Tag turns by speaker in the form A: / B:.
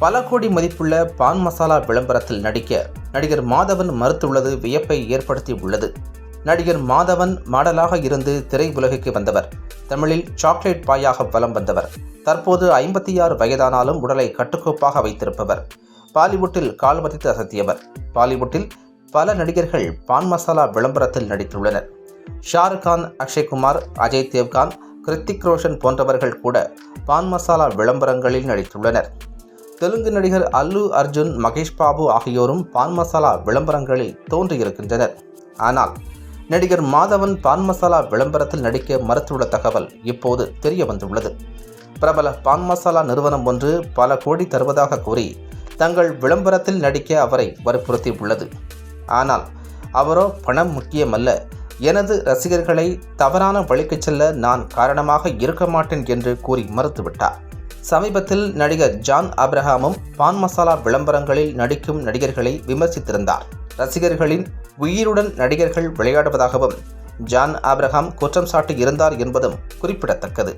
A: பல கோடி மதிப்புள்ள பான் மசாலா விளம்பரத்தில் நடிக்க நடிகர் மாதவன் மறுத்துள்ளது வியப்பை ஏற்படுத்தி உள்ளது. நடிகர் மாதவன் மாடலாக இருந்து திரை உலகிற்கு வந்தவர். தமிழில் சாக்லேட் பாயாக வலம் வந்தவர். தற்போது 56 வயதானாலும் உடலை கட்டுக்கோப்பாக வைத்திருப்பவர். பாலிவுட்டில் கால் பதித்து அசத்தியவர். பாலிவுட்டில் பல நடிகர்கள் பான் மசாலா விளம்பரத்தில் நடித்துள்ளனர். ஷாருக் கான், அக்ஷய் குமார், அஜய் தேவ்கான், கிருத்திக் ரோஷன் போன்றவர்கள் கூட பான் மசாலா விளம்பரங்களில் நடித்துள்ளனர். தெலுங்கு நடிகர் அல்லு அர்ஜுன், மகேஷ் பாபு ஆகியோரும் பான் மசாலா விளம்பரங்களில் தோன்றியிருக்கின்றனர். ஆனால் நடிகர் மாதவன் பான் மசாலா விளம்பரத்தில் நடிக்க மறுத்துள்ள தகவல் இப்போது தெரிய வந்துள்ளது. பிரபல பான் மசாலா நிறுவனம் ஒன்று பல கோடி தருவதாக கூறி தங்கள் விளம்பரத்தில் நடிக்க அவரை வற்புறுத்தி உள்ளது. ஆனால் அவரோ பணம் முக்கியமல்ல, எனது ரசிகர்களை தவறான வழிக்கு செல்ல நான் காரணமாக இருக்க மாட்டேன் என்று கூறி மறுத்துவிட்டார். சமீபத்தில் நடிகர் ஜான் ஆப்ரஹாமும் பான் மசாலா விளம்பரங்களில் நடிக்கும் நடிகர்களை விமர்சித்திருந்தார். ரசிகர்களின் உயிருடன் நடிகர்கள் விளையாடுவதாகவும் ஜான் ஆப்ரஹாம் குற்றம் சாட்டி இருந்தார் என்பதும் குறிப்பிடத்தக்கது.